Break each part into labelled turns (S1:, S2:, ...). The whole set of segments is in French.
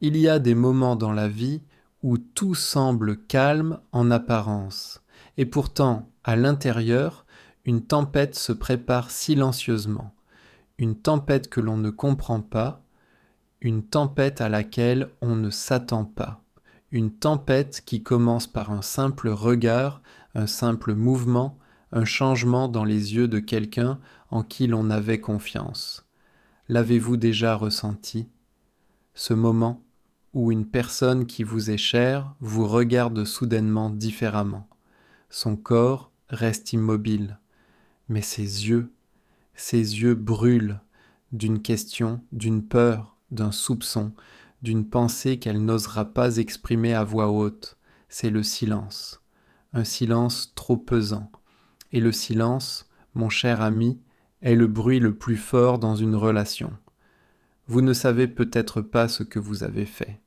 S1: Il y a des moments dans la vie où tout semble calme en apparence, et pourtant, à l'intérieur, une tempête se prépare silencieusement, une tempête que l'on ne comprend pas, une tempête à laquelle on ne s'attend pas, une tempête qui commence par un simple regard, un simple mouvement, un changement dans les yeux de quelqu'un en qui l'on avait confiance. L'avez-vous déjà ressenti, ce moment où une personne qui vous est chère vous regarde soudainement différemment? Son corps reste immobile, mais ses yeux brûlent d'une question, d'une peur, d'un soupçon, d'une pensée qu'elle n'osera pas exprimer à voix haute. C'est le silence, un silence trop pesant. Et le silence, mon cher ami, est le bruit le plus fort dans une relation. Vous ne savez peut-être pas ce que vous avez fait.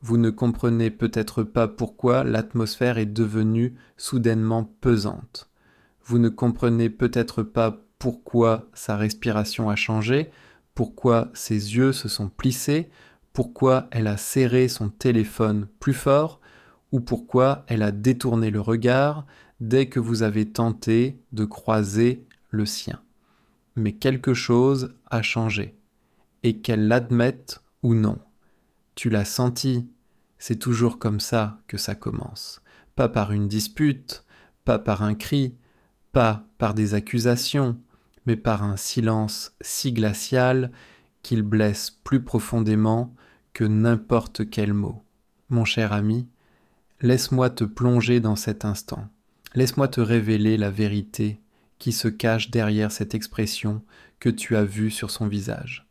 S1: Vous ne comprenez peut-être pas pourquoi l'atmosphère est devenue soudainement pesante. Vous ne comprenez peut-être pas pourquoi sa respiration a changé, pourquoi ses yeux se sont plissés, pourquoi elle a serré son téléphone plus fort, ou pourquoi elle a détourné le regard dès que vous avez tenté de croiser le sien. Mais quelque chose a changé, et qu'elle l'admette ou non. Tu l'as senti, c'est toujours comme ça que ça commence. Pas par une dispute, pas par un cri, pas par des accusations, mais par un silence si glacial qu'il blesse plus profondément que n'importe quel mot. Mon cher ami, laisse-moi te plonger dans cet instant. Laisse-moi te révéler la vérité qui se cache derrière cette expression que tu as vue sur son visage.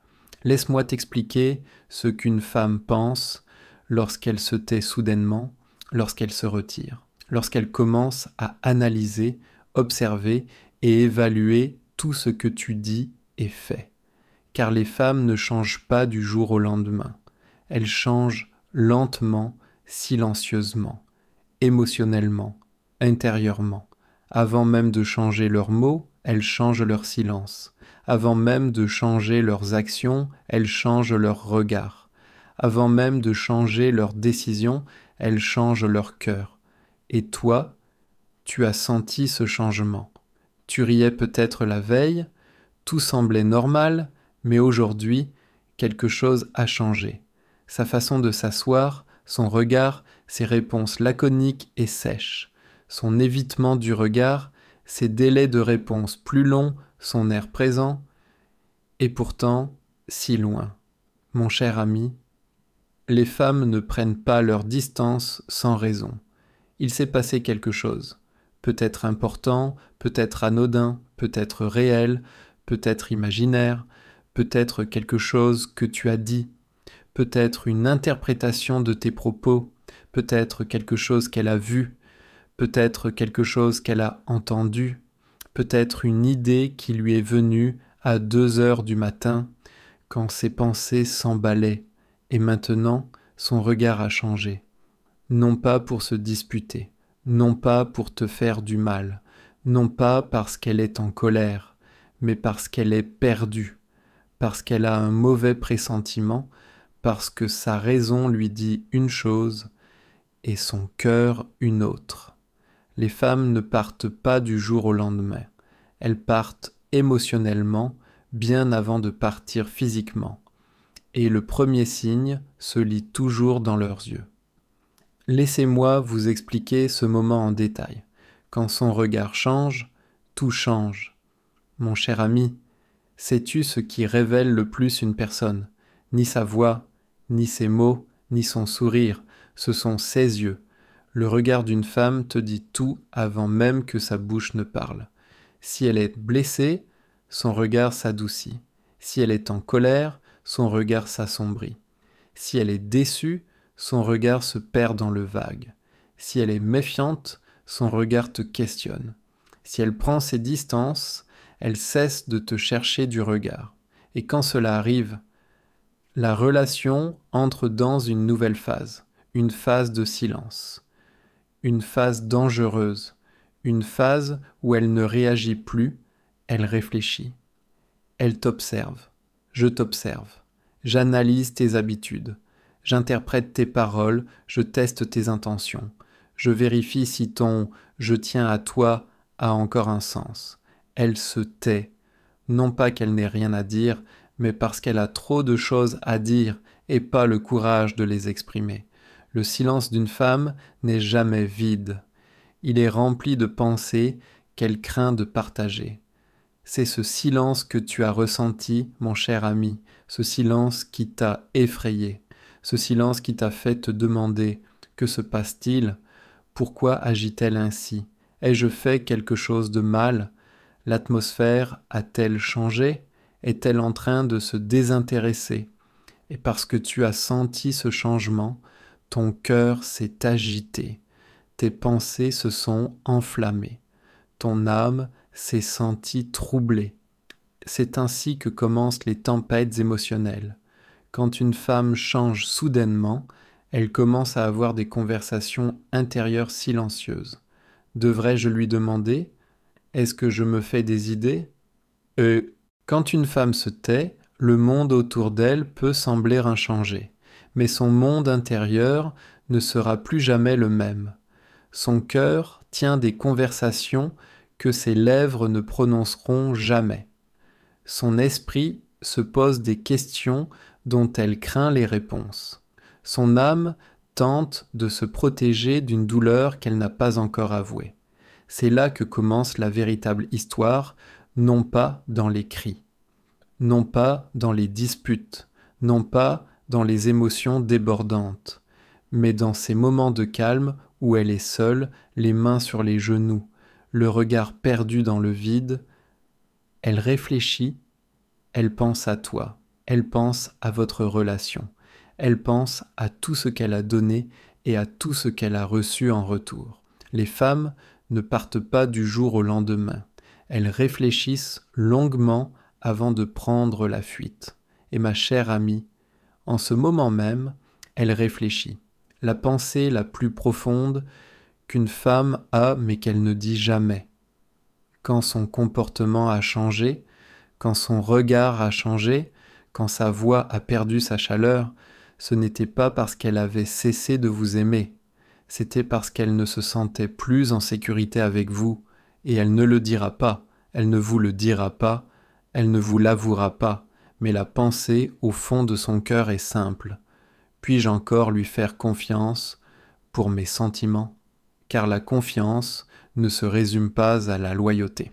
S1: Laisse-moi t'expliquer ce qu'une femme pense lorsqu'elle se tait soudainement, lorsqu'elle se retire, lorsqu'elle commence à analyser, observer et évaluer tout ce que tu dis et fais. Car les femmes ne changent pas du jour au lendemain. Elles changent lentement, silencieusement, émotionnellement, intérieurement. Avant même de changer leurs mots, elles changent leur silence. Avant même de changer leurs actions, elles changent leur regard. Avant même de changer leurs décisions, elles changent leur cœur. Et toi, tu as senti ce changement. Tu riais peut-être la veille, tout semblait normal, mais aujourd'hui, quelque chose a changé. Sa façon de s'asseoir, son regard, ses réponses laconiques et sèches, son évitement du regard, ses délais de réponse plus longs, son air présent, et pourtant si loin. Mon cher ami, les femmes ne prennent pas leur distance sans raison. Il s'est passé quelque chose, peut-être important, peut-être anodin, peut-être réel, peut-être imaginaire, peut-être quelque chose que tu as dit, peut-être une interprétation de tes propos, peut-être quelque chose qu'elle a vu, peut-être quelque chose qu'elle a entendu, peut-être une idée qui lui est venue à 2 heures du matin, quand ses pensées s'emballaient, et maintenant son regard a changé. Non pas pour se disputer, non pas pour te faire du mal, non pas parce qu'elle est en colère, mais parce qu'elle est perdue, parce qu'elle a un mauvais pressentiment, parce que sa raison lui dit une chose et son cœur une autre. Les femmes ne partent pas du jour au lendemain, elles partent émotionnellement bien avant de partir physiquement, et le premier signe se lit toujours dans leurs yeux. Laissez-moi vous expliquer ce moment en détail. Quand son regard change, tout change. Mon cher ami, sais-tu ce qui révèle le plus une personne? Ni sa voix, ni ses mots, ni son sourire, ce sont ses yeux. Le regard d'une femme te dit tout avant même que sa bouche ne parle. Si elle est blessée, son regard s'adoucit. Si elle est en colère, son regard s'assombrit. Si elle est déçue, son regard se perd dans le vague. Si elle est méfiante, son regard te questionne. Si elle prend ses distances, elle cesse de te chercher du regard. Et quand cela arrive, la relation entre dans une phase de silence, une phase dangereuse, une phase où elle ne réagit plus, elle réfléchit. Elle t'observe, je t'observe, j'analyse tes habitudes, J'interprète tes paroles, je teste tes intentions. Je vérifie si ton « je tiens à toi » a encore un sens. Elle se tait, non pas qu'elle n'ait rien à dire, mais parce qu'elle a trop de choses à dire et pas le courage de les exprimer. Le silence d'une femme n'est jamais vide. Il est rempli de pensées qu'elle craint de partager. C'est ce silence que tu as ressenti, mon cher ami, ce silence qui t'a effrayé, ce silence qui t'a fait te demander « Que se passe-t-il ? Pourquoi agit-elle ainsi ? Ai-je fait quelque chose de mal ? L'atmosphère a-t-elle changé ? Est-elle en train de se désintéresser ? Et parce que tu as senti ce changement, ton cœur s'est agité, tes pensées se sont enflammées, ton âme s'est sentie troublée. C'est ainsi que commencent les tempêtes émotionnelles. Quand une femme change soudainement, elle commence à avoir des conversations intérieures silencieuses. Devrais-je lui demander ? Est-ce que je me fais des idées ? Quand une femme se tait, le monde autour d'elle peut sembler inchangé, mais son monde intérieur ne sera plus jamais le même. Son cœur tient des conversations que ses lèvres ne prononceront jamais. Son esprit se pose des questions dont elle craint les réponses. Son âme tente de se protéger d'une douleur qu'elle n'a pas encore avouée. C'est là que commence la véritable histoire, non pas dans les cris, non pas dans les disputes, non pas dans les émotions débordantes, mais dans ces moments de calme où elle est seule, les mains sur les genoux, le regard perdu dans le vide. Elle réfléchit, elle pense à toi, elle pense à votre relation, elle pense à tout ce qu'elle a donné et à tout ce qu'elle a reçu en retour. Les femmes ne partent pas du jour au lendemain. Elles réfléchissent longuement avant de prendre la fuite. Et ma chère amie, en ce moment même, elle réfléchit. La pensée la plus profonde qu'une femme a mais qu'elle ne dit jamais. Quand son comportement a changé, quand son regard a changé, quand sa voix a perdu sa chaleur, ce n'était pas parce qu'elle avait cessé de vous aimer, c'était parce qu'elle ne se sentait plus en sécurité avec vous, et elle ne le dira pas, elle ne vous le dira pas, elle ne vous l'avouera pas, mais la pensée au fond de son cœur est simple. Puis-je encore lui faire confiance pour mes sentiments ? Car la confiance ne se résume pas à la loyauté.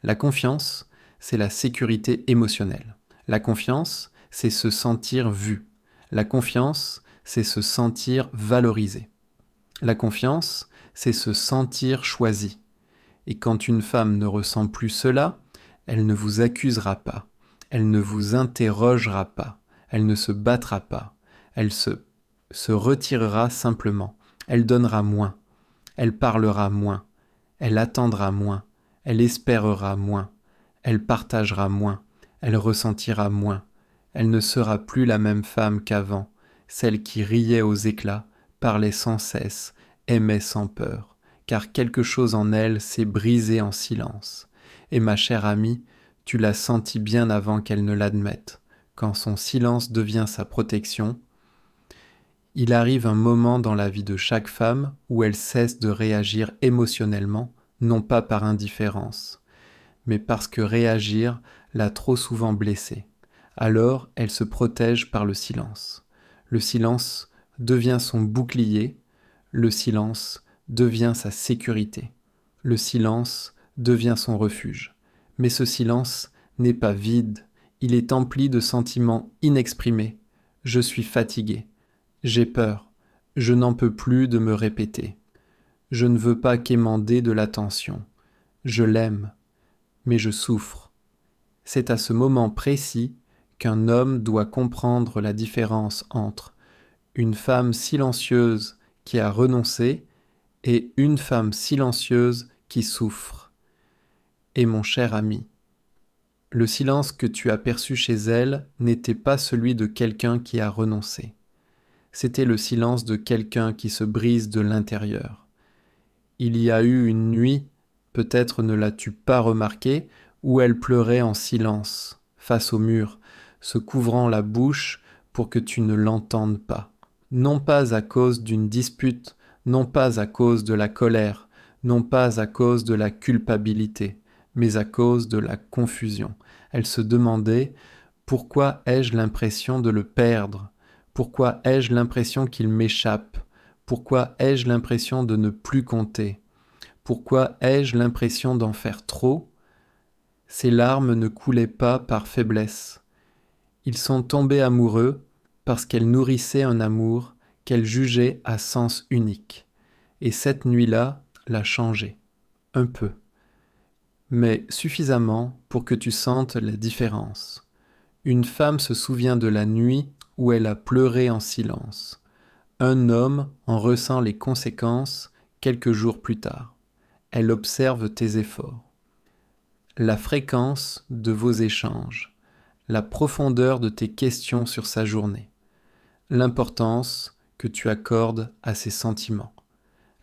S1: La confiance, c'est la sécurité émotionnelle. La confiance, c'est se sentir vu. La confiance, c'est se sentir valorisé. La confiance, c'est se sentir choisi. Et quand une femme ne ressent plus cela, elle ne vous accusera pas, elle ne vous interrogera pas, elle ne se battra pas, elle se retirera simplement, elle donnera moins, elle parlera moins, elle attendra moins, elle espérera moins, elle partagera moins, elle ressentira moins, elle ne sera plus la même femme qu'avant, celle qui riait aux éclats, parlait sans cesse, aimait sans peur, car quelque chose en elle s'est brisé en silence. Et ma chère amie, tu l'as senti bien avant qu'elle ne l'admette. Quand son silence devient sa protection, il arrive un moment dans la vie de chaque femme où elle cesse de réagir émotionnellement, non pas par indifférence, mais parce que réagir l'a trop souvent blessée. Alors elle se protège par le silence. Le silence devient son bouclier, le silence devient sa sécurité. Le silence devient son refuge. Mais ce silence n'est pas vide, il est empli de sentiments inexprimés. Je suis fatigué, j'ai peur, je n'en peux plus de me répéter. Je ne veux pas quémander de l'attention. Je l'aime, mais je souffre. C'est à ce moment précis qu'un homme doit comprendre la différence entre une femme silencieuse qui a renoncé et une femme silencieuse qui souffre. Et mon cher ami, le silence que tu as perçu chez elle n'était pas celui de quelqu'un qui a renoncé. C'était le silence de quelqu'un qui se brise de l'intérieur. Il y a eu une nuit, peut-être ne l'as-tu pas remarqué, où elle pleurait en silence, face au mur, se couvrant la bouche pour que tu ne l'entendes pas. Non pas à cause d'une dispute, non pas à cause de la colère, non pas à cause de la culpabilité, mais à cause de la confusion. Elle se demandait: pourquoi ai-je l'impression de le perdre? Pourquoi ai-je l'impression qu'il m'échappe? Pourquoi ai-je l'impression de ne plus compter? Pourquoi ai-je l'impression d'en faire trop? Ses larmes ne coulaient pas par faiblesse. Ils sont tombés amoureux parce qu'elle nourrissait un amour qu'elle jugeait à sens unique. Et cette nuit-là l'a changé. Un peu. Mais suffisamment pour que tu sentes la différence. Une femme se souvient de la nuit où elle a pleuré en silence. Un homme en ressent les conséquences quelques jours plus tard. Elle observe tes efforts. La fréquence de vos échanges. La profondeur de tes questions sur sa journée. L'importance que tu accordes à ses sentiments.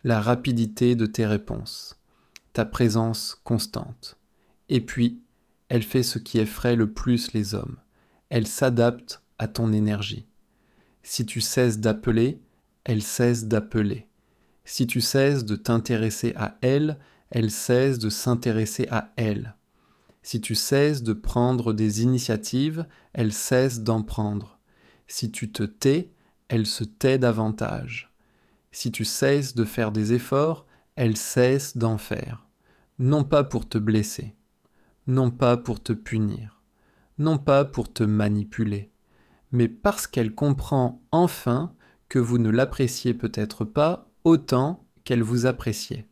S1: La rapidité de tes réponses. Ta présence constante. Et puis, elle fait ce qui effraie le plus les hommes. Elle s'adapte à ton énergie. Si tu cesses d'appeler, elle cesse d'appeler. Si tu cesses de t'intéresser à elle, elle cesse de s'intéresser à elle. Si tu cesses de prendre des initiatives, elle cesse d'en prendre. Si tu te tais, elle se tait davantage. Si tu cesses de faire des efforts, elle cesse d'en faire. Non pas pour te blesser, non pas pour te punir, non pas pour te manipuler, mais parce qu'elle comprend enfin que vous ne l'appréciez peut-être pas autant qu'elle vous appréciait.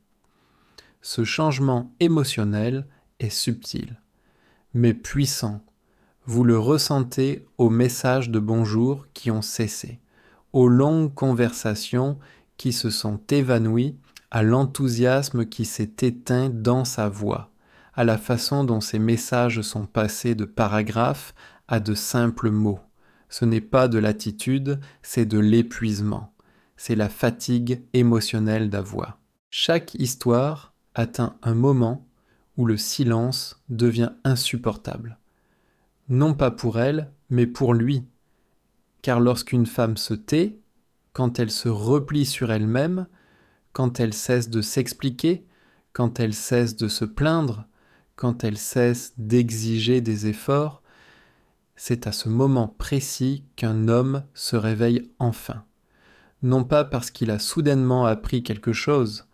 S1: Ce changement émotionnel est subtil, mais puissant. Vous le ressentez aux messages de bonjour qui ont cessé, aux longues conversations qui se sont évanouies, à l'enthousiasme qui s'est éteint dans sa voix, à la façon dont ces messages sont passés de paragraphes à de simples mots. Ce n'est pas de l'attitude, c'est de l'épuisement. C'est la fatigue émotionnelle d'avoir. Chaque histoire atteint un moment où le silence devient insupportable. Non pas pour elle, mais pour lui. Car lorsqu'une femme se tait, quand elle se replie sur elle-même, quand elle cesse de s'expliquer, quand elle cesse de se plaindre, quand elle cesse d'exiger des efforts, c'est à ce moment précis qu'un homme se réveille enfin. Non pas parce qu'il a soudainement appris quelque chose,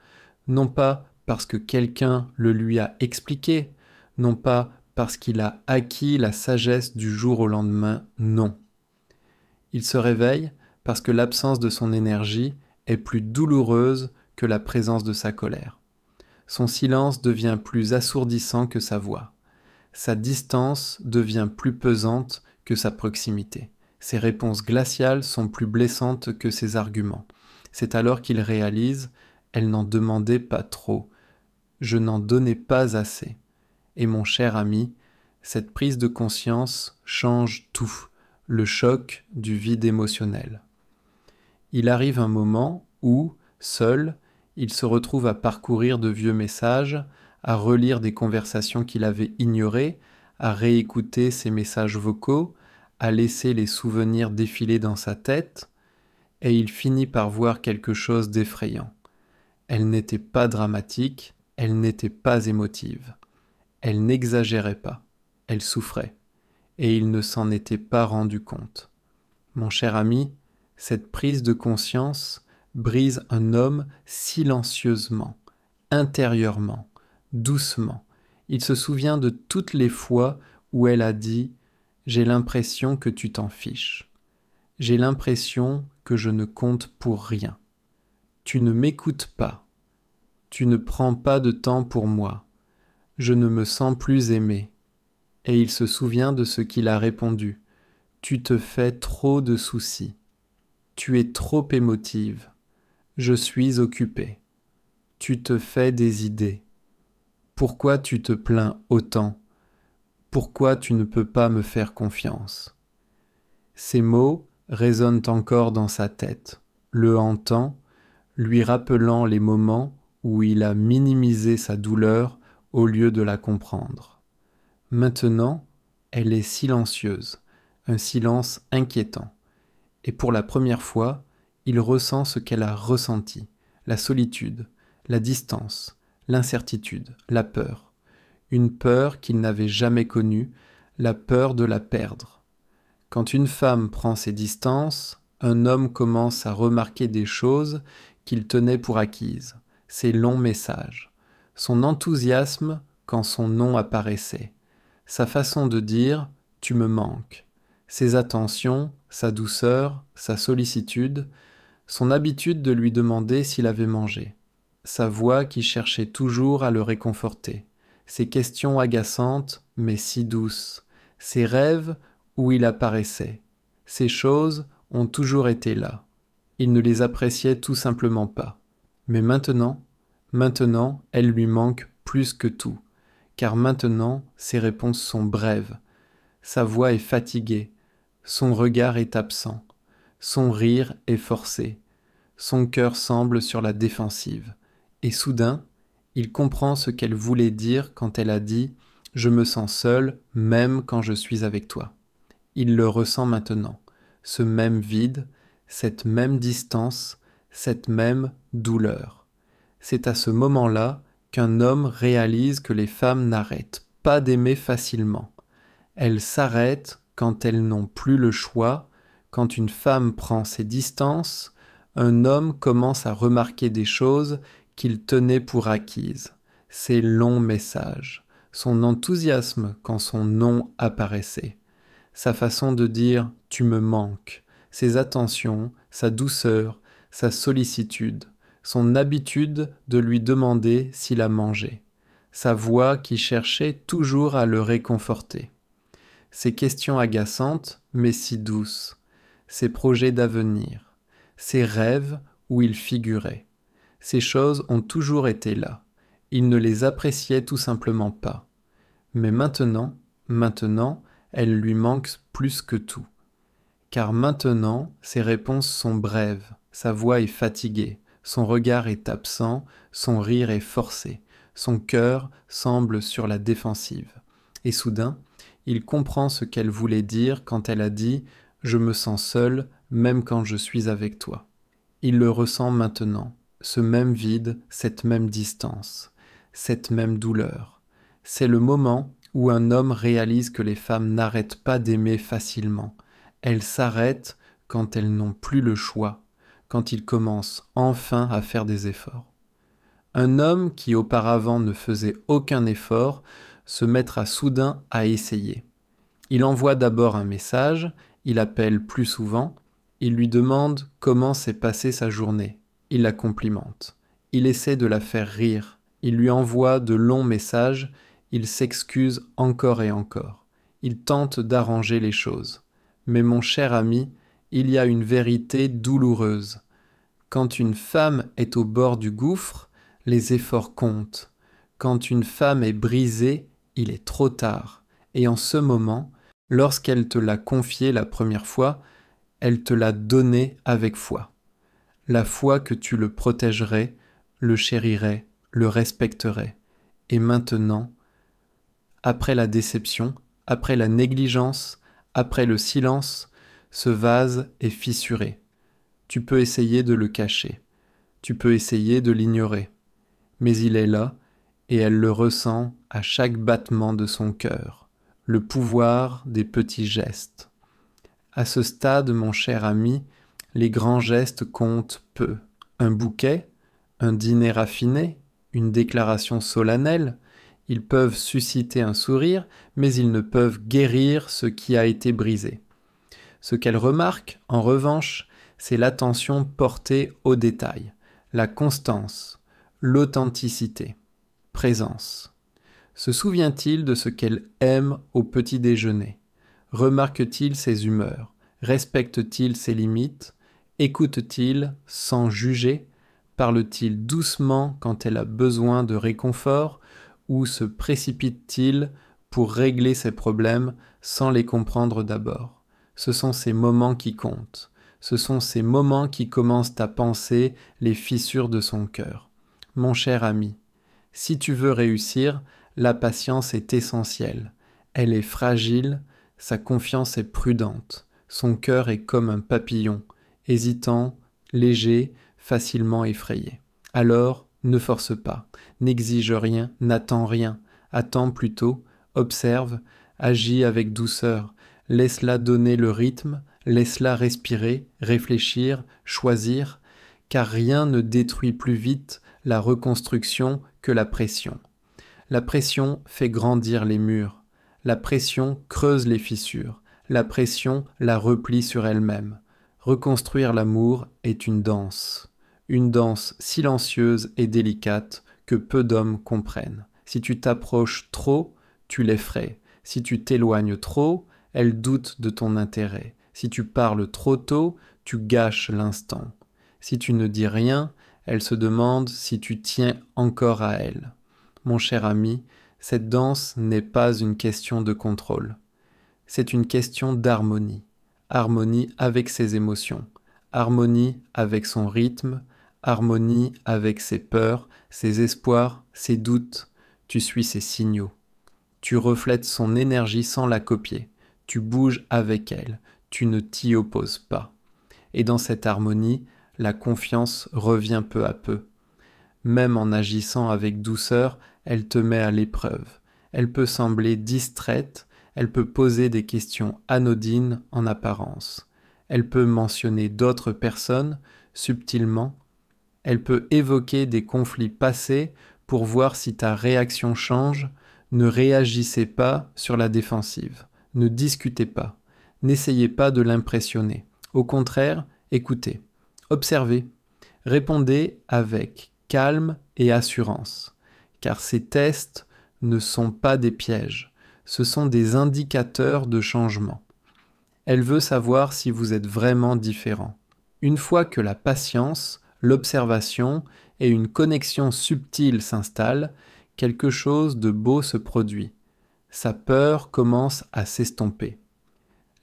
S1: non pas parce que quelqu'un le lui a expliqué, non pas parce qu'il a acquis la sagesse du jour au lendemain, non. Il se réveille parce que l'absence de son énergie est plus douloureuse que la présence de sa colère. Son silence devient plus assourdissant que sa voix. Sa distance devient plus pesante que sa proximité. Ses réponses glaciales sont plus blessantes que ses arguments. C'est alors qu'il réalise: elle n'en demandait pas trop. Je n'en donnais pas assez. Et mon cher ami, cette prise de conscience change tout, le choc du vide émotionnel. Il arrive un moment où, seul, il se retrouve à parcourir de vieux messages, à relire des conversations qu'il avait ignorées, à réécouter ses messages vocaux, à laisser les souvenirs défiler dans sa tête, et il finit par voir quelque chose d'effrayant. Elle n'était pas dramatique, elle n'était pas émotive. Elle n'exagérait pas, elle souffrait, et il ne s'en était pas rendu compte. Mon cher ami, cette prise de conscience brise un homme silencieusement, intérieurement, doucement. Il se souvient de toutes les fois où elle a dit: j'ai l'impression que tu t'en fiches. J'ai l'impression que je ne compte pour rien. Tu ne m'écoutes pas. Tu ne prends pas de temps pour moi. Je ne me sens plus aimé. Et il se souvient de ce qu'il a répondu: tu te fais trop de soucis. Tu es trop émotive. Je suis occupé. Tu te fais des idées. Pourquoi tu te plains autant? Pourquoi tu ne peux pas me faire confiance? Ces mots résonnent encore dans sa tête, le hantant, lui rappelant les moments où il a minimisé sa douleur au lieu de la comprendre. Maintenant, elle est silencieuse, un silence inquiétant. et pour la première fois, il ressent ce qu'elle a ressenti, la solitude, la distance, l'incertitude, la peur. Une peur qu'il n'avait jamais connue, la peur de la perdre. Quand une femme prend ses distances, un homme commence à remarquer des choses qu'il tenait pour acquises, ses longs messages, son enthousiasme quand son nom apparaissait, sa façon de dire « tu me manques », ses attentions, sa douceur, sa sollicitude, son habitude de lui demander s'il avait mangé, sa voix qui cherchait toujours à le réconforter, ses questions agaçantes mais si douces, ses rêves où il apparaissait. Ces choses ont toujours été là. Il ne les appréciait tout simplement pas. Mais maintenant, elles lui manquent plus que tout, car maintenant, ses réponses sont brèves. Sa voix est fatiguée, son regard est absent, son rire est forcé, son cœur semble sur la défensive. Et soudain, il comprend ce qu'elle voulait dire quand elle a dit « Je me sens seul même quand je suis avec toi ». Il le ressent maintenant, ce même vide, cette même distance, cette même douleur. C'est à ce moment-là qu'un homme réalise que les femmes n'arrêtent pas d'aimer facilement. Elles s'arrêtent quand elles n'ont plus le choix. Quand une femme prend ses distances, un homme commence à remarquer des choses qu'il tenait pour acquises, ses longs messages, son enthousiasme quand son nom apparaissait, sa façon de dire « tu me manques », ses attentions, sa douceur, sa sollicitude, son habitude de lui demander s'il a mangé, sa voix qui cherchait toujours à le réconforter, ses questions agaçantes mais si douces, ses projets d'avenir, ses rêves où il figurait. Ces choses ont toujours été là. Il ne les appréciait tout simplement pas. Mais maintenant, elles lui manquent plus que tout. Car maintenant, ses réponses sont brèves, sa voix est fatiguée, son regard est absent, son rire est forcé, son cœur semble sur la défensive. Et soudain, il comprend ce qu'elle voulait dire quand elle a dit « Je me sens seul même quand je suis avec toi ». Il le ressent maintenant, ce même vide, cette même distance, cette même douleur. C'est le moment où un homme réalise que les femmes n'arrêtent pas d'aimer facilement. Elles s'arrêtent quand elles n'ont plus le choix, quand ils commencent enfin à faire des efforts. Un homme qui auparavant ne faisait aucun effort se mettra soudain à essayer. Il envoie d'abord un message, il appelle plus souvent, il lui demande comment s'est passée sa journée. Il la complimente. Il essaie de la faire rire. Il lui envoie de longs messages. Il s'excuse encore et encore. Il tente d'arranger les choses. Mais mon cher ami, il y a une vérité douloureuse. Quand une femme est au bord du gouffre, les efforts comptent. Quand une femme est brisée, il est trop tard. Et en ce moment, lorsqu'elle te l'a confié la première fois, elle te l'a donné avec foi. La foi que tu le protégerais, le chérirais, le respecterais. Et maintenant, après la déception, après la négligence, après le silence, ce vase est fissuré. Tu peux essayer de le cacher, tu peux essayer de l'ignorer, mais il est là et elle le ressent à chaque battement de son cœur, le pouvoir des petits gestes. À ce stade, mon cher ami, les grands gestes comptent peu. Un bouquet, un dîner raffiné, une déclaration solennelle, ils peuvent susciter un sourire, mais ils ne peuvent guérir ce qui a été brisé. Ce qu'elle remarque, en revanche, c'est l'attention portée aux détails, la constance, l'authenticité, présence. Se souvient-il de ce qu'elle aime au petit déjeuner? Remarque-t-il ses humeurs? Respecte-t-il ses limites? Écoute-t-il sans juger? Parle-t-il doucement quand elle a besoin de réconfort? Ou se précipite-t-il pour régler ses problèmes sans les comprendre d'abord? Ce sont ces moments qui comptent. Ce sont ces moments qui commencent à panser les fissures de son cœur. Mon cher ami, si tu veux réussir, la patience est essentielle. Elle est fragile, sa confiance est prudente. Son cœur est comme un papillon, hésitant, léger, facilement effrayé. Alors, ne force pas, n'exige rien, n'attends rien, attends plutôt, observe, agis avec douceur, laisse-la donner le rythme, laisse-la respirer, réfléchir, choisir, car rien ne détruit plus vite la reconstruction que la pression. La pression fait grandir les murs, la pression creuse les fissures, la pression la replie sur elle-même. Reconstruire l'amour est une danse silencieuse et délicate que peu d'hommes comprennent. Si tu t'approches trop, tu l'effraies. Si tu t'éloignes trop, elle doute de ton intérêt. Si tu parles trop tôt, tu gâches l'instant. Si tu ne dis rien, elle se demande si tu tiens encore à elle. Mon cher ami, cette danse n'est pas une question de contrôle. C'est une question d'harmonie. Harmonie avec ses émotions, harmonie avec son rythme, harmonie avec ses peurs, ses espoirs, ses doutes. Tu suis ses signaux. Tu reflètes son énergie sans la copier. Tu bouges avec elle. Tu ne t'y opposes pas. Et dans cette harmonie, la confiance revient peu à peu. Même en agissant avec douceur, elle te met à l'épreuve. Elle peut sembler distraite, elle peut poser des questions anodines en apparence. Elle peut mentionner d'autres personnes subtilement. Elle peut évoquer des conflits passés pour voir si ta réaction change. Ne réagissez pas sur la défensive. Ne discutez pas. N'essayez pas de l'impressionner. Au contraire, écoutez. Observez. Répondez avec calme et assurance, car ces tests ne sont pas des pièges, ce sont des indicateurs de changement. Elle veut savoir si vous êtes vraiment différent. Une fois que la patience, l'observation et une connexion subtile s'installent, quelque chose de beau se produit. Sa peur commence à s'estomper.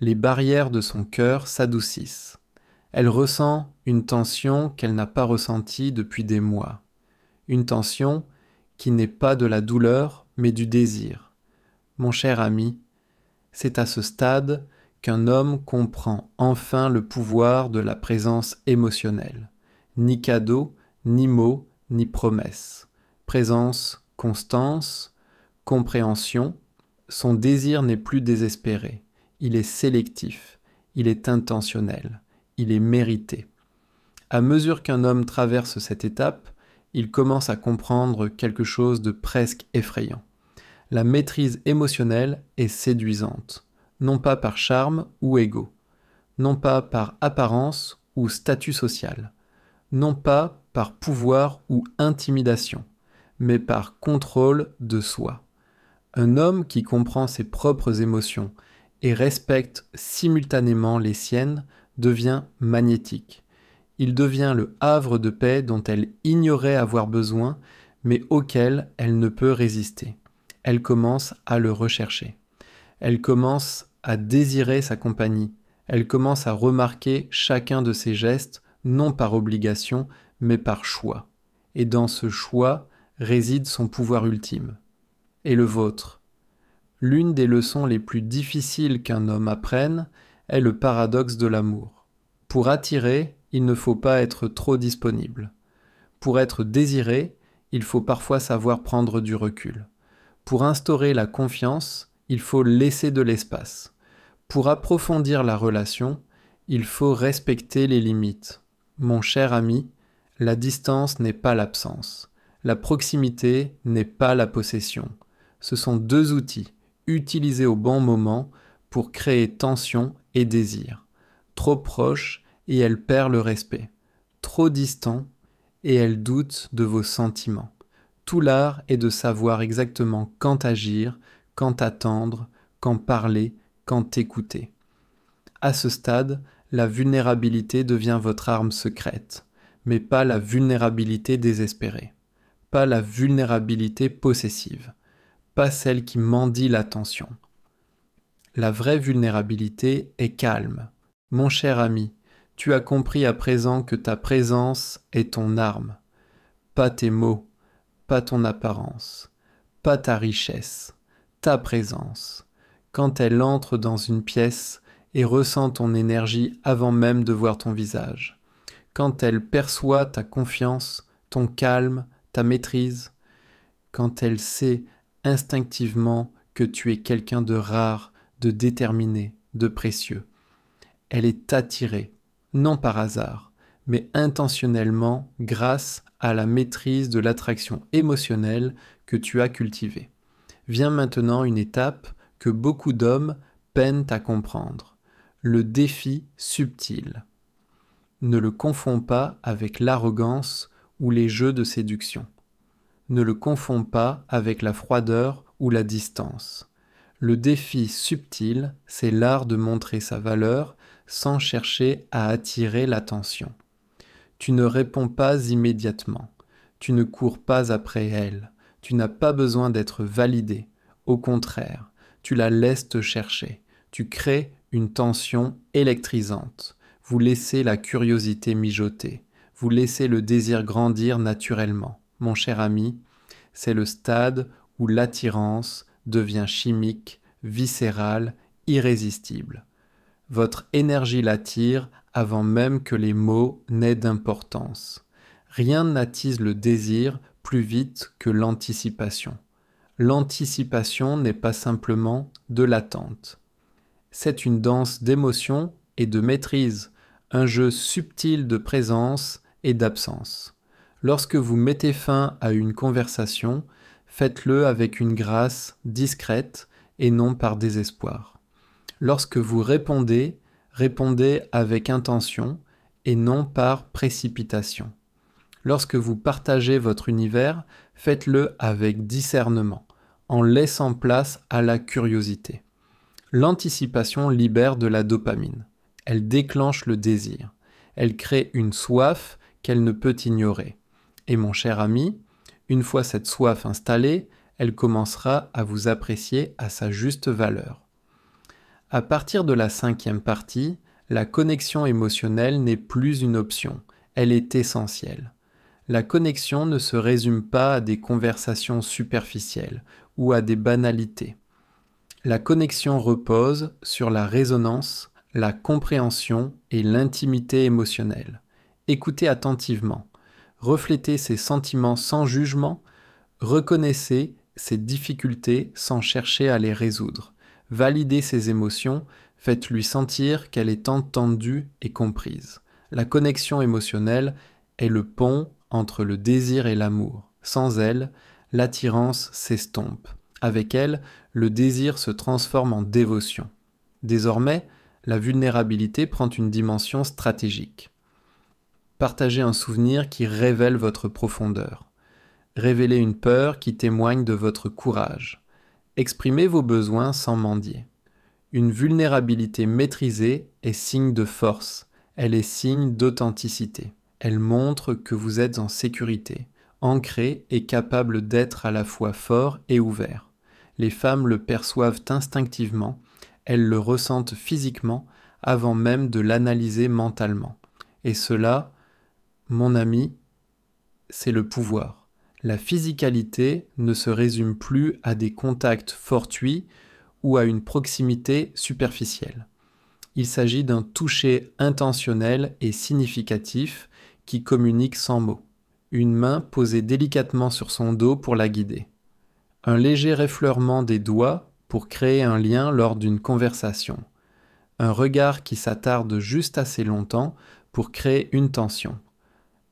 S1: Les barrières de son cœur s'adoucissent. Elle ressent une tension qu'elle n'a pas ressentie depuis des mois. Une tension qui n'est pas de la douleur, mais du désir. Mon cher ami, c'est à ce stade qu'un homme comprend enfin le pouvoir de la présence émotionnelle. Ni cadeau, ni mots, ni promesses. Présence, constance, compréhension. Son désir n'est plus désespéré. Il est sélectif. Il est intentionnel. Il est mérité. À mesure qu'un homme traverse cette étape, il commence à comprendre quelque chose de presque effrayant. La maîtrise émotionnelle est séduisante, non pas par charme ou ego, non pas par apparence ou statut social, non pas par pouvoir ou intimidation, mais par contrôle de soi. Un homme qui comprend ses propres émotions et respecte simultanément les siennes devient magnétique. Il devient le havre de paix dont elle ignorait avoir besoin, mais auquel elle ne peut résister. Elle commence à le rechercher. Elle commence à désirer sa compagnie. Elle commence à remarquer chacun de ses gestes, non par obligation, mais par choix. Et dans ce choix réside son pouvoir ultime. Et le vôtre. L'une des leçons les plus difficiles qu'un homme apprenne est le paradoxe de l'amour. Pour attirer, il ne faut pas être trop disponible. Pour être désiré, il faut parfois savoir prendre du recul. Pour instaurer la confiance, il faut laisser de l'espace. Pour approfondir la relation, il faut respecter les limites. Mon cher ami, la distance n'est pas l'absence. La proximité n'est pas la possession. Ce sont deux outils, utilisés au bon moment pour créer tension et désir. Trop proche, et elle perd le respect. Trop distant, et elle doute de vos sentiments. Tout l'art est de savoir exactement quand agir, quand attendre, quand parler, quand écouter. À ce stade, la vulnérabilité devient votre arme secrète, mais pas la vulnérabilité désespérée, pas la vulnérabilité possessive, pas celle qui mendie l'attention. La vraie vulnérabilité est calme. Mon cher ami, tu as compris à présent que ta présence est ton arme, pas tes mots, pas ton apparence, pas ta richesse, ta présence. Quand elle entre dans une pièce et ressent ton énergie avant même de voir ton visage. Quand elle perçoit ta confiance, ton calme, ta maîtrise, quand elle sait instinctivement que tu es quelqu'un de rare, de déterminé, de précieux. Elle est attirée, non par hasard, mais intentionnellement grâce à la maîtrise de l'attraction émotionnelle que tu as cultivée. Vient maintenant une étape que beaucoup d'hommes peinent à comprendre, le défi subtil. Ne le confonds pas avec l'arrogance ou les jeux de séduction. Ne le confonds pas avec la froideur ou la distance. Le défi subtil, c'est l'art de montrer sa valeur sans chercher à attirer l'attention. Tu ne réponds pas immédiatement. Tu ne cours pas après elle. Tu n'as pas besoin d'être validé. Au contraire, tu la laisses te chercher. Tu crées une tension électrisante. Vous laissez la curiosité mijoter. Vous laissez le désir grandir naturellement. Mon cher ami, c'est le stade où l'attirance devient chimique, viscérale, irrésistible. Votre énergie l'attire avant même que les mots n'aient d'importance. Rien n'attise le désir plus vite que l'anticipation. L'anticipation n'est pas simplement de l'attente. C'est une danse d'émotion et de maîtrise, un jeu subtil de présence et d'absence. Lorsque vous mettez fin à une conversation, faites-le avec une grâce discrète et non par désespoir. Lorsque vous répondez, répondez avec intention et non par précipitation. Lorsque vous partagez votre univers, faites-le avec discernement, en laissant place à la curiosité. L'anticipation libère de la dopamine. Elle déclenche le désir. Elle crée une soif qu'elle ne peut ignorer. Et mon cher ami, une fois cette soif installée, elle commencera à vous apprécier à sa juste valeur. À partir de la 5e partie, la connexion émotionnelle n'est plus une option, elle est essentielle. La connexion ne se résume pas à des conversations superficielles ou à des banalités. La connexion repose sur la résonance, la compréhension et l'intimité émotionnelle. Écoutez attentivement, reflétez ses sentiments sans jugement, reconnaissez ses difficultés sans chercher à les résoudre. Validez ses émotions, faites-lui sentir qu'elle est entendue et comprise. La connexion émotionnelle est le pont entre le désir et l'amour. Sans elle, l'attirance s'estompe. Avec elle, le désir se transforme en dévotion. Désormais, la vulnérabilité prend une dimension stratégique. Partagez un souvenir qui révèle votre profondeur. Révélez une peur qui témoigne de votre courage. Exprimez vos besoins sans mendier. Une vulnérabilité maîtrisée est signe de force, elle est signe d'authenticité. Elle montre que vous êtes en sécurité, ancré et capable d'être à la fois fort et ouvert. Les femmes le perçoivent instinctivement, elles le ressentent physiquement avant même de l'analyser mentalement. Et cela, mon ami, c'est le pouvoir. La physicalité ne se résume plus à des contacts fortuits ou à une proximité superficielle. Il s'agit d'un toucher intentionnel et significatif qui communique sans mots. Une main posée délicatement sur son dos pour la guider. Un léger effleurement des doigts pour créer un lien lors d'une conversation. Un regard qui s'attarde juste assez longtemps pour créer une tension.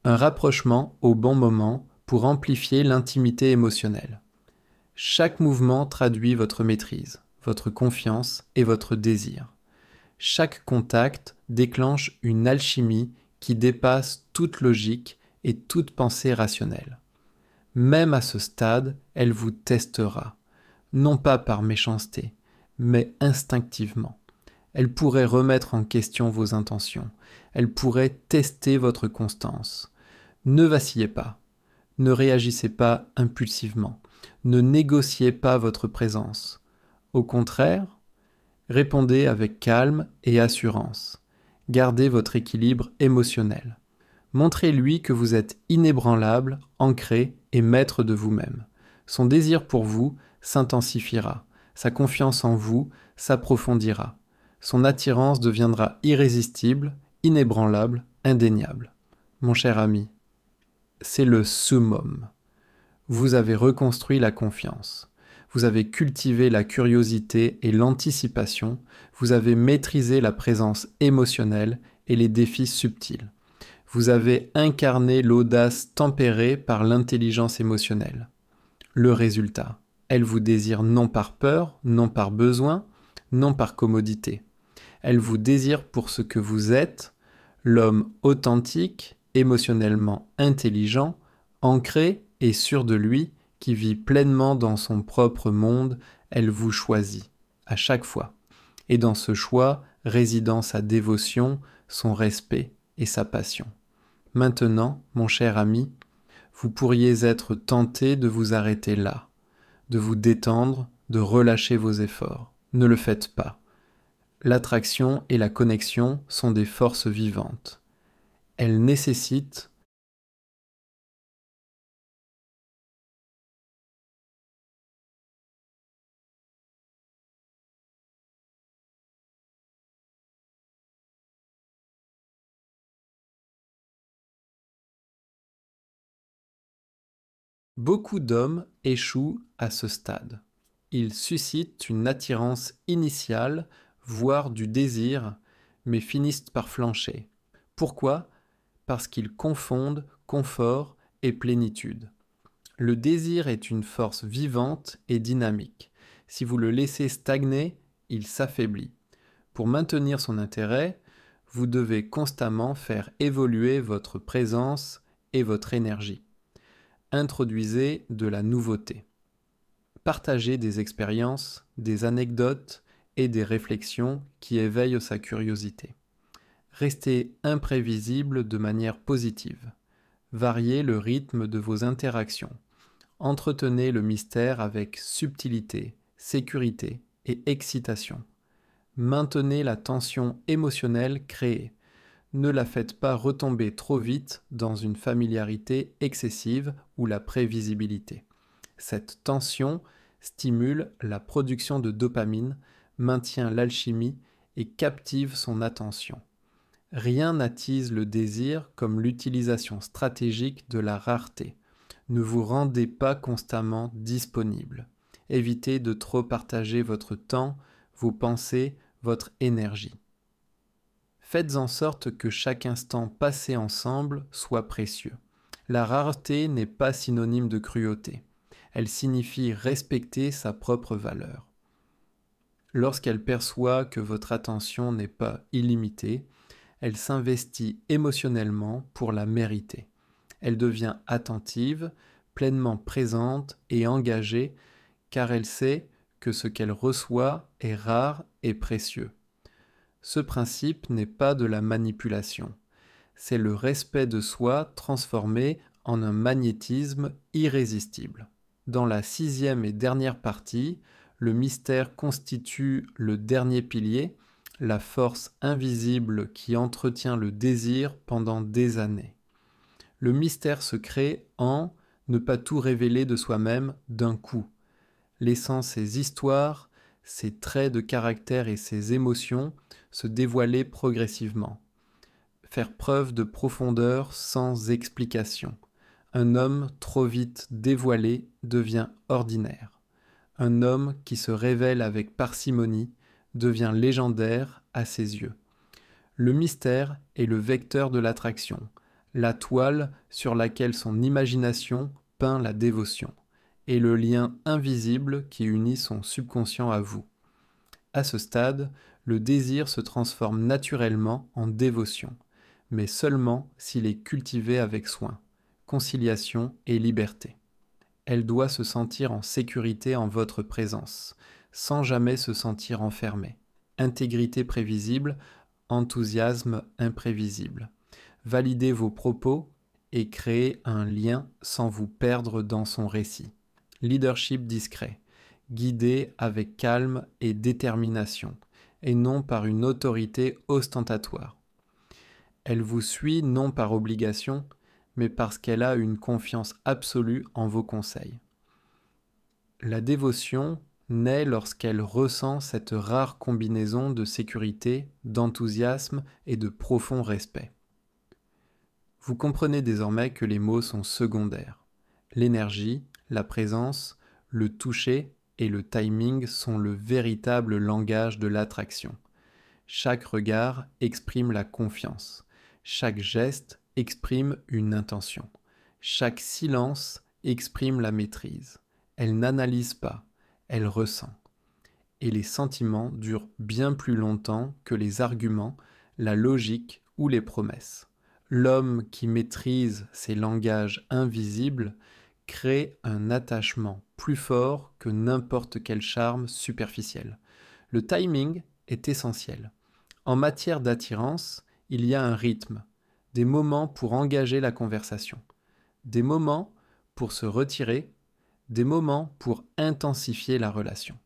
S1: Un rapprochement au bon moment pour amplifier l'intimité émotionnelle. Chaque mouvement traduit votre maîtrise, votre confiance et votre désir. Chaque contact déclenche une alchimie qui dépasse toute logique et toute pensée rationnelle. Même à ce stade, elle vous testera, non pas par méchanceté, mais instinctivement. Elle pourrait remettre en question vos intentions, elle pourrait tester votre constance. Ne vacillez pas, ne réagissez pas impulsivement, ne négociez pas votre présence. Au contraire, répondez avec calme et assurance. Gardez votre équilibre émotionnel. Montrez-lui que vous êtes inébranlable, ancré et maître de vous-même. Son désir pour vous s'intensifiera, sa confiance en vous s'approfondira. Son attirance deviendra irrésistible, inébranlable, indéniable. Mon cher ami, c'est le summum. Vous avez reconstruit la confiance. Vous avez cultivé la curiosité et l'anticipation. Vous avez maîtrisé la présence émotionnelle et les défis subtils. Vous avez incarné l'audace tempérée par l'intelligence émotionnelle. Le résultat, elle vous désire non par peur, non par besoin, non par commodité. Elle vous désire pour ce que vous êtes, l'homme authentique, émotionnellement intelligent, ancré et sûr de lui, qui vit pleinement dans son propre monde. Elle vous choisit, à chaque fois. Et dans ce choix résident sa dévotion, son respect et sa passion. Maintenant, mon cher ami, vous pourriez être tenté de vous arrêter là, de vous détendre, de relâcher vos efforts. Ne le faites pas. L'attraction et la connexion sont des forces vivantes. Elles nécessitent beaucoup d'hommes échouent à ce stade. Ils suscitent une attirance initiale, voire du désir, mais finissent par flancher. Pourquoi ? Parce qu'ils confondent confort et plénitude. Le désir est une force vivante et dynamique. Si vous le laissez stagner, il s'affaiblit. Pour maintenir son intérêt, vous devez constamment faire évoluer votre présence et votre énergie. Introduisez de la nouveauté. Partagez des expériences, des anecdotes et des réflexions qui éveillent sa curiosité. Restez imprévisible de manière positive. Variez le rythme de vos interactions. Entretenez le mystère avec subtilité, sécurité et excitation. Maintenez la tension émotionnelle créée. Ne la faites pas retomber trop vite dans une familiarité excessive ou la prévisibilité. Cette tension stimule la production de dopamine, maintient l'alchimie et captive son attention. Rien n'attise le désir comme l'utilisation stratégique de la rareté. Ne vous rendez pas constamment disponible. Évitez de trop partager votre temps, vos pensées, votre énergie. Faites en sorte que chaque instant passé ensemble soit précieux. La rareté n'est pas synonyme de cruauté. Elle signifie respecter sa propre valeur. Lorsqu'elle perçoit que votre attention n'est pas illimitée, elle s'investit émotionnellement pour la mériter. Elle devient attentive, pleinement présente et engagée, car elle sait que ce qu'elle reçoit est rare et précieux. Ce principe n'est pas de la manipulation, c'est le respect de soi transformé en un magnétisme irrésistible. Dans la 6e et dernière partie, le mystère constitue le dernier pilier, la force invisible qui entretient le désir pendant des années. Le mystère se crée en ne pas tout révéler de soi-même d'un coup, laissant ses histoires, ses traits de caractère et ses émotions se dévoiler progressivement. Faire preuve de profondeur sans explication. Un homme trop vite dévoilé devient ordinaire. Un homme qui se révèle avec parcimonie devient légendaire à ses yeux. Le mystère est le vecteur de l'attraction, la toile sur laquelle son imagination peint la dévotion, et le lien invisible qui unit son subconscient à vous. À ce stade, le désir se transforme naturellement en dévotion, mais seulement s'il est cultivé avec soin, conciliation et liberté. Elle doit se sentir en sécurité en votre présence, sans jamais se sentir enfermée. Intégrité prévisible, enthousiasme imprévisible. Validez vos propos et créez un lien sans vous perdre dans son récit. Leadership discret. Guidé avec calme et détermination, et non par une autorité ostentatoire. Elle vous suit non par obligation, mais parce qu'elle a une confiance absolue en vos conseils. La dévotion naît lorsqu'elle ressent cette rare combinaison de sécurité, d'enthousiasme et de profond respect. Vous comprenez désormais que les mots sont secondaires. L'énergie, la présence, le toucher et le timing sont le véritable langage de l'attraction. Chaque regard exprime la confiance. Chaque geste exprime une intention. Chaque silence exprime la maîtrise. Elle n'analyse pas, elle ressent. Et les sentiments durent bien plus longtemps que les arguments, la logique ou les promesses. L'homme qui maîtrise ces langages invisibles crée un attachement plus fort que n'importe quel charme superficiel. Le timing est essentiel. En matière d'attirance, il y a un rythme, des moments pour engager la conversation, des moments pour se retirer, des moments pour intensifier la relation.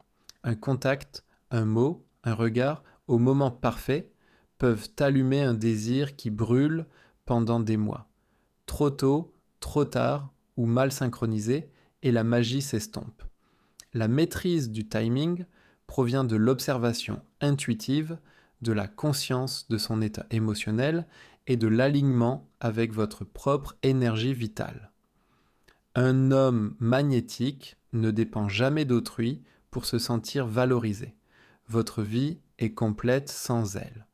S1: Un contact, un mot, un regard, au moment parfait, peuvent allumer un désir qui brûle pendant des mois. Trop tôt, trop tard ou mal synchronisé, et la magie s'estompe. La maîtrise du timing provient de l'observation intuitive, de la conscience de son état émotionnel et de l'alignement avec votre propre énergie vitale. Un homme magnétique ne dépend jamais d'autrui pour se sentir valorisé. Votre vie est complète sans elle.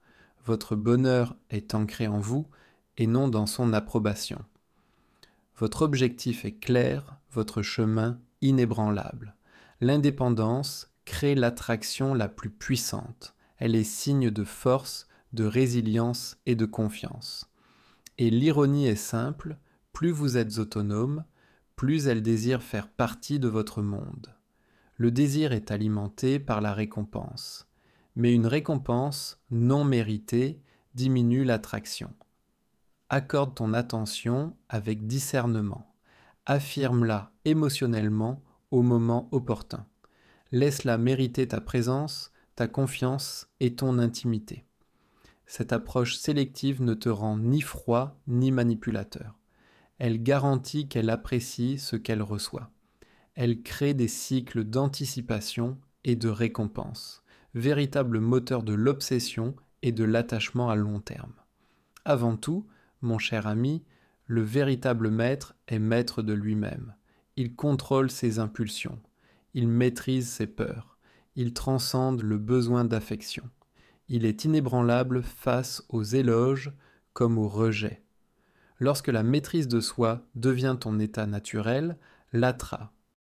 S1: Votre bonheur est ancré en vous et non dans son approbation. Votre objectif est clair, votre chemin inébranlable. L'indépendance crée l'attraction la plus puissante. Elle est signe de force, de résilience et de confiance. Et l'ironie est simple, plus vous êtes autonome, plus elle désire faire partie de votre monde. Le désir est alimenté par la récompense, mais une récompense non méritée diminue l'attraction. Accorde ton attention avec discernement. Affirme-la émotionnellement au moment opportun. Laisse-la mériter ta présence, ta confiance et ton intimité. Cette approche sélective ne te rend ni froid ni manipulateur. Elle garantit qu'elle apprécie ce qu'elle reçoit. Elle crée des cycles d'anticipation et de récompense, véritable moteur de l'obsession et de l'attachement à long terme. Avant tout, mon cher ami, le véritable maître est maître de lui-même. Il contrôle ses impulsions, il maîtrise ses peurs, il transcende le besoin d'affection. Il est inébranlable face aux éloges comme aux rejets. Lorsque la maîtrise de soi devient ton état naturel, l'attrait,